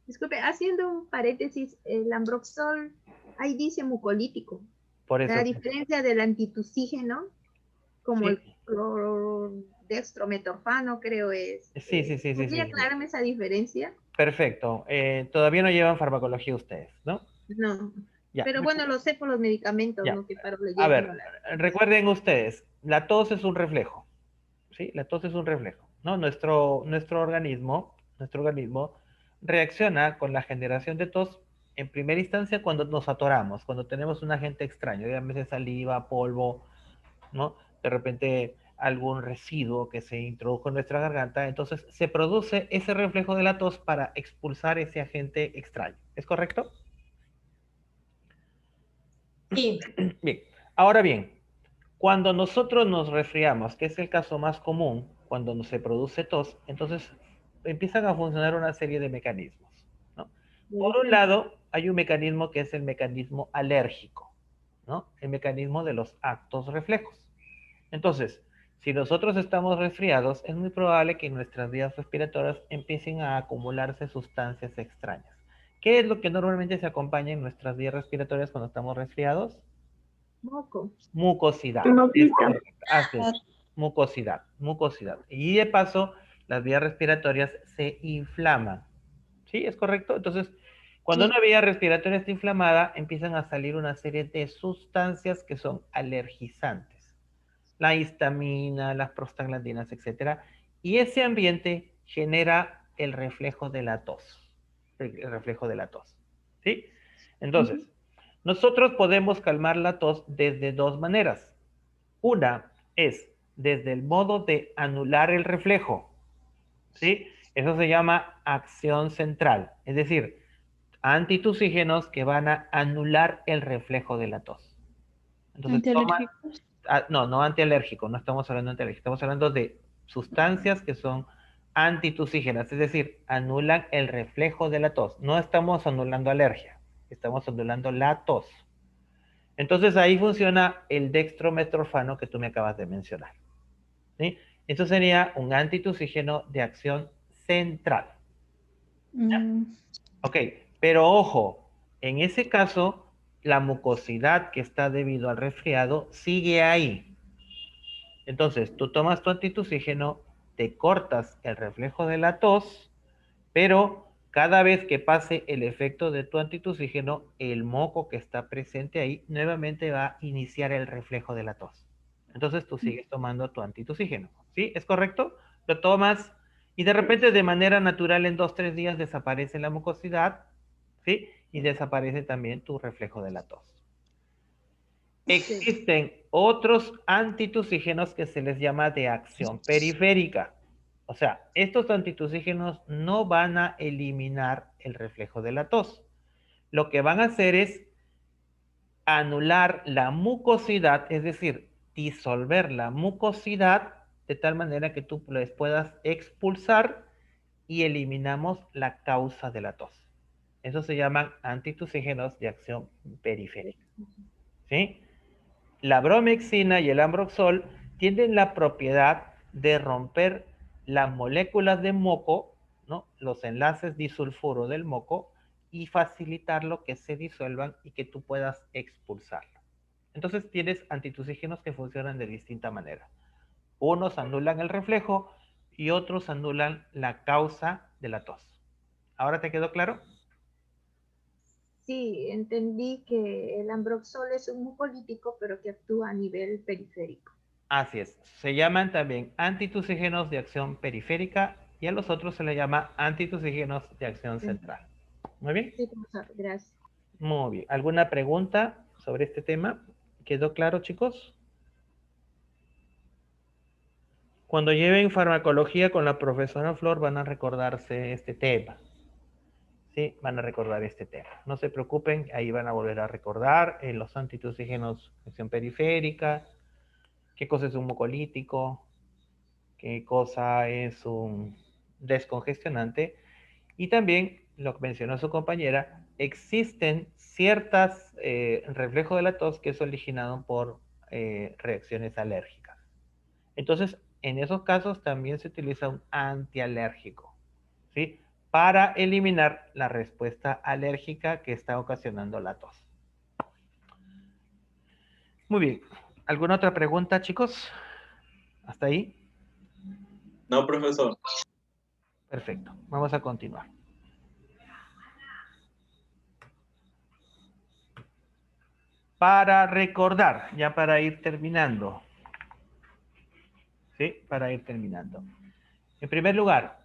disculpe, haciendo un paréntesis, el ambroxol, ahí dice mucolítico. Por eso. A diferencia del antitusígeno, como Sí. el dextrometorfano, creo es. Sí. ¿Podría aclararme esa diferencia? Perfecto. Todavía no llevan farmacología ustedes, ¿no? No. Ya. Pero bueno, lo sé por los medicamentos, Ya. ¿no? Que paro A leyendo. ver, recuerden ustedes, la tos es un reflejo, ¿sí? La tos es un reflejo, ¿no? Nuestro organismo reacciona con la generación de tos en primera instancia cuando nos atoramos, cuando tenemos un agente extraño, llámese saliva, polvo, ¿no? De repente algún residuo que se introdujo en nuestra garganta, entonces se produce ese reflejo de la tos para expulsar ese agente extraño. ¿Es correcto? Sí. Bien. Ahora bien, cuando nosotros nos resfriamos, que es el caso más común, cuando se produce tos, entonces empiezan a funcionar una serie de mecanismos, ¿no? Por un lado, hay un mecanismo que es el mecanismo alérgico, ¿no? El mecanismo de los actos reflejos. Entonces, si nosotros estamos resfriados, es muy probable que en nuestras vías respiratorias empiecen a acumularse sustancias extrañas. ¿Qué es lo que normalmente se acompaña en nuestras vías respiratorias cuando estamos resfriados? Moco. Mucosidad. Mucosidad. Y de paso, las vías respiratorias se inflaman. ¿Sí? ¿Es correcto? Entonces, cuando una vía respiratoria está inflamada, empiezan a salir una serie de sustancias que son alergizantes. La histamina, las prostaglandinas, etcétera. Y ese ambiente genera el reflejo de la tos. El reflejo de la tos. ¿Sí? Entonces, nosotros podemos calmar la tos desde dos maneras. Una es desde el modo de anular el reflejo. ¿Sí? Eso se llama acción central. Es decir, antitusígenos que van a anular el reflejo de la tos. Entonces, ¿Antialérgicos? no antialérgico, no estamos hablando de antialérgico, estamos hablando de sustancias que son antitusígenas, es decir, anulan el reflejo de la tos. No estamos anulando alergia, estamos anulando la tos. Entonces ahí funciona el dextrometorfano que tú me acabas de mencionar. ¿Sí? Esto sería un antitusígeno de acción central. Ok, pero ojo, en ese caso, la mucosidad que está debido al resfriado sigue ahí. Entonces, tú tomas tu antitusígeno, te cortas el reflejo de la tos, pero cada vez que pase el efecto de tu antitusígeno, el moco que está presente ahí nuevamente va a iniciar el reflejo de la tos. Entonces, tú sigues tomando tu antitusígeno. ¿Sí? ¿Es correcto? Lo tomas y de repente de manera natural en 2-3 días desaparece la mucosidad, ¿sí? Y desaparece también tu reflejo de la tos. Existen otros antitusígenos que se les llama de acción periférica. O sea, estos antitusígenos no van a eliminar el reflejo de la tos. Lo que van a hacer es anular la mucosidad, es decir, disolver la mucosidad de tal manera que tú les puedas expulsar y eliminamos la causa de la tos. Eso se llaman antitusígenos de acción periférica. ¿Sí? La bromexina y el ambroxol tienen la propiedad de romper las moléculas de moco, ¿no? Los enlaces disulfuro del moco, y facilitarlo que se disuelvan y que tú puedas expulsarlo. Entonces tienes antitusígenos que funcionan de distinta manera. Unos anulan el reflejo y otros anulan la causa de la tos. ¿Ahora te quedó claro? Sí, entendí que el ambroxol es un mucolítico, pero que actúa a nivel periférico. Así es. Se llaman también antitusígenos de acción periférica y a los otros se les llama antitusígenos de acción central. Muy bien. Sí, profesor, gracias. Muy bien. ¿Alguna pregunta sobre este tema? ¿Quedó claro, chicos? Cuando lleven farmacología con la profesora Flor van a recordarse este tema. Sí, van a recordar este tema. No se preocupen, ahí van a volver a recordar los antitusígenos de acción periférica, qué cosa es un mucolítico, qué cosa es un descongestionante, y también, lo que mencionó su compañera, existen ciertas reflejos de la tos que es originado por reacciones alérgicas. Entonces, en esos casos también se utiliza un antialérgico, ¿sí? Para eliminar la respuesta alérgica que está ocasionando la tos. Muy bien. ¿Alguna otra pregunta, chicos? ¿Hasta ahí? No, profesor. Perfecto. Vamos a continuar. Para recordar, ya para ir terminando. ¿Sí? Para ir terminando. En primer lugar,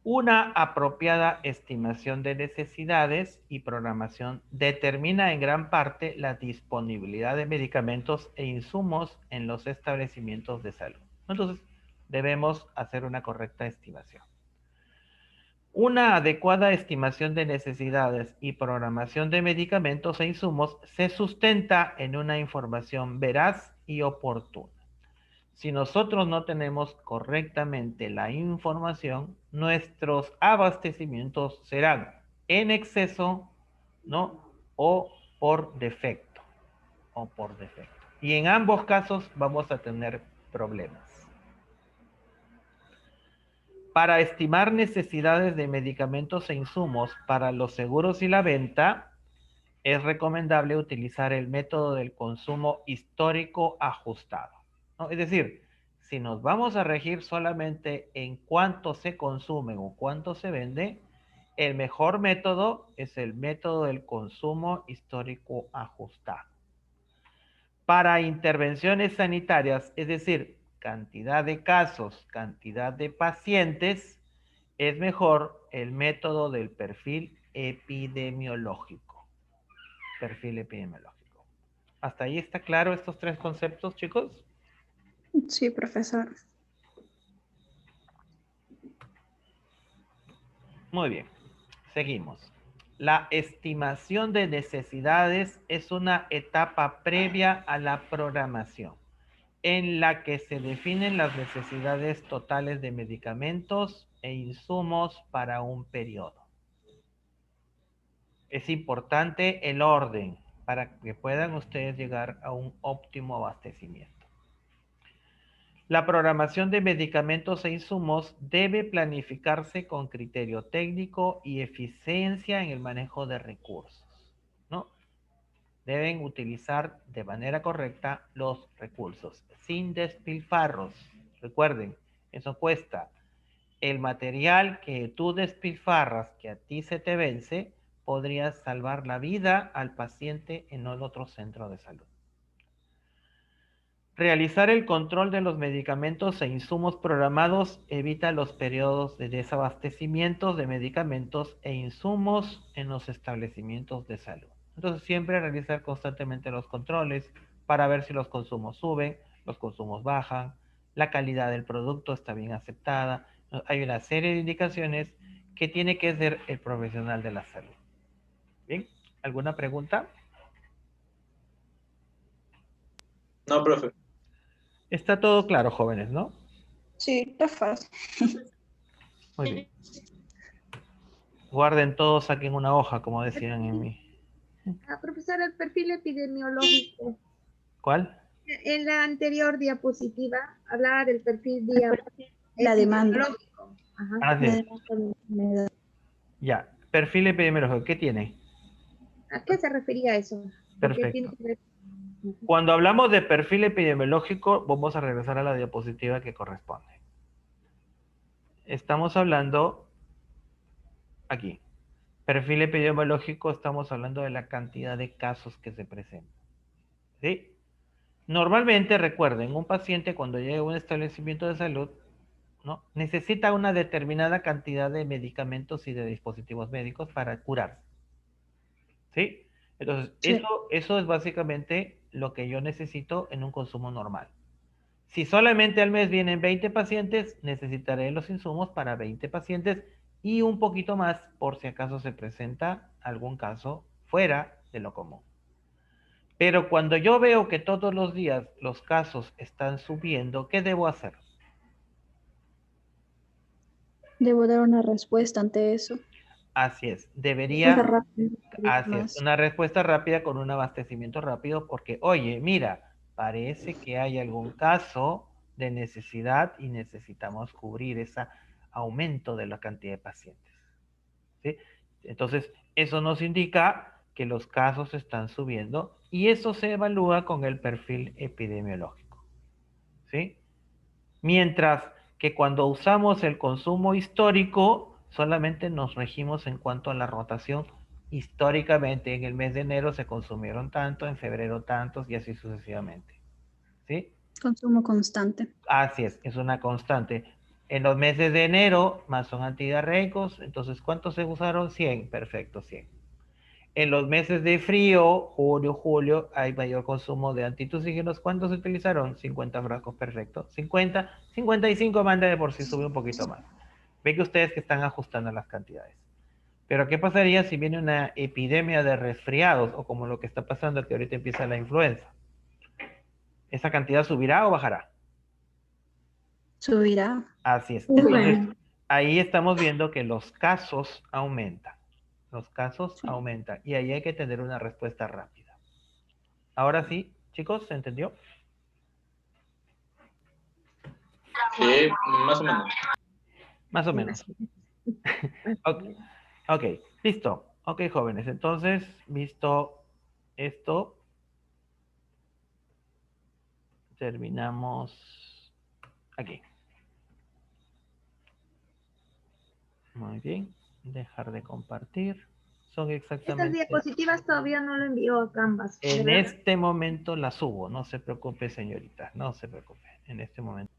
una apropiada estimación de necesidades y programación determina en gran parte la disponibilidad de medicamentos e insumos en los establecimientos de salud. Entonces, debemos hacer una correcta estimación. Una adecuada estimación de necesidades y programación de medicamentos e insumos se sustenta en una información veraz y oportuna. Si nosotros no tenemos correctamente la información, nuestros abastecimientos serán en exceso, ¿no? O por defecto. Y en ambos casos vamos a tener problemas. Para estimar necesidades de medicamentos e insumos para los seguros y la venta, es recomendable utilizar el método del consumo histórico ajustado, ¿no? Es decir, si nos vamos a regir solamente en cuánto se consume o cuánto se vende, El mejor método es el método del consumo histórico ajustado. Para intervenciones sanitarias, es decir, cantidad de casos, cantidad de pacientes, es mejor el método del perfil epidemiológico. Perfil epidemiológico. ¿Hasta ahí está claro estos tres conceptos, chicos? Sí, profesor. Muy bien, seguimos. La estimación de necesidades es una etapa previa a la programación, en la que se definen las necesidades totales de medicamentos e insumos para un periodo. Es importante el orden para que puedan ustedes llegar a un óptimo abastecimiento. La programación de medicamentos e insumos debe planificarse con criterio técnico y eficiencia en el manejo de recursos, ¿no? Deben utilizar de manera correcta los recursos, sin despilfarros. Recuerden, eso cuesta. El material que tú despilfarras, que a ti se te vence, podría salvar la vida al paciente en el otro centro de salud. Realizar el control de los medicamentos e insumos programados evita los periodos de desabastecimiento de medicamentos e insumos en los establecimientos de salud. Entonces, siempre realizar constantemente los controles para ver si los consumos suben, los consumos bajan, la calidad del producto está bien aceptada. Hay una serie de indicaciones que tiene que hacer el profesional de la salud. ¿Bien? ¿Alguna pregunta? No, profe. Está todo claro, jóvenes, ¿no? Sí, está fácil. Muy bien. Guarden todo, saquen una hoja, como decían en mi... Profesor, el perfil epidemiológico. ¿Cuál? En la anterior diapositiva hablaba del perfil La demanda. epidemiológico. Ajá. Así es. Ya, perfil epidemiológico, ¿qué tiene? ¿A qué se refería eso? Porque Perfecto. tiene que ver- Cuando hablamos de perfil epidemiológico, vamos a regresar a la diapositiva que corresponde. Estamos hablando aquí. Perfil epidemiológico, estamos hablando de la cantidad de casos que se presentan. ¿Sí? Normalmente, recuerden, un paciente cuando llega a un establecimiento de salud, ¿no?, necesita una determinada cantidad de medicamentos y de dispositivos médicos para curarse. ¿Sí? Entonces, Sí. eso es básicamente lo que yo necesito en un consumo normal. Si solamente al mes vienen 20 pacientes, necesitaré los insumos para 20 pacientes y un poquito más por si acaso se presenta algún caso fuera de lo común. Pero cuando yo veo que todos los días los casos están subiendo, ¿qué debo hacer? Debo dar una respuesta ante eso. Así es, Respuesta debería, rápida, así es, más. una respuesta rápida con un abastecimiento rápido porque, oye, mira, parece que hay algún caso de necesidad y necesitamos cubrir ese aumento de la cantidad de pacientes. ¿Sí? Entonces, eso nos indica que los casos están subiendo y eso se evalúa con el perfil epidemiológico. ¿Sí? Mientras que cuando usamos el consumo histórico, solamente nos regimos en cuanto a la rotación. Históricamente, en el mes de enero se consumieron tanto, en febrero tantos y así sucesivamente. ¿Sí? Consumo constante. Así es una constante. En los meses de enero, más son antidiarreicos, entonces, ¿cuántos se usaron? 100, perfecto, 100. En los meses de frío, junio, julio, hay mayor consumo de antitusígenos. ¿Cuántos se utilizaron? 50 frascos, perfecto. 50, 55 manda de por sí, sube un poquito más. Ven que ustedes que están ajustando las cantidades. Pero ¿qué pasaría si viene una epidemia de resfriados o como lo que está pasando que ahorita empieza la influenza? ¿Esa cantidad subirá o bajará? Subirá. Así es. Entonces, ahí estamos viendo que los casos aumentan. Los casos aumentan. Y ahí hay que tener una respuesta rápida. Ahora sí, chicos, ¿se entendió? Sí, más o menos. Más o menos. Ok, listo. Ok, jóvenes. Entonces, visto esto, terminamos aquí. Muy bien. dejar de compartir. Son Estas exactamente... diapositivas todavía no lo envió a Canvas. En ¿verdad? este momento las subo, no se preocupe, señorita, no se preocupe, en este momento.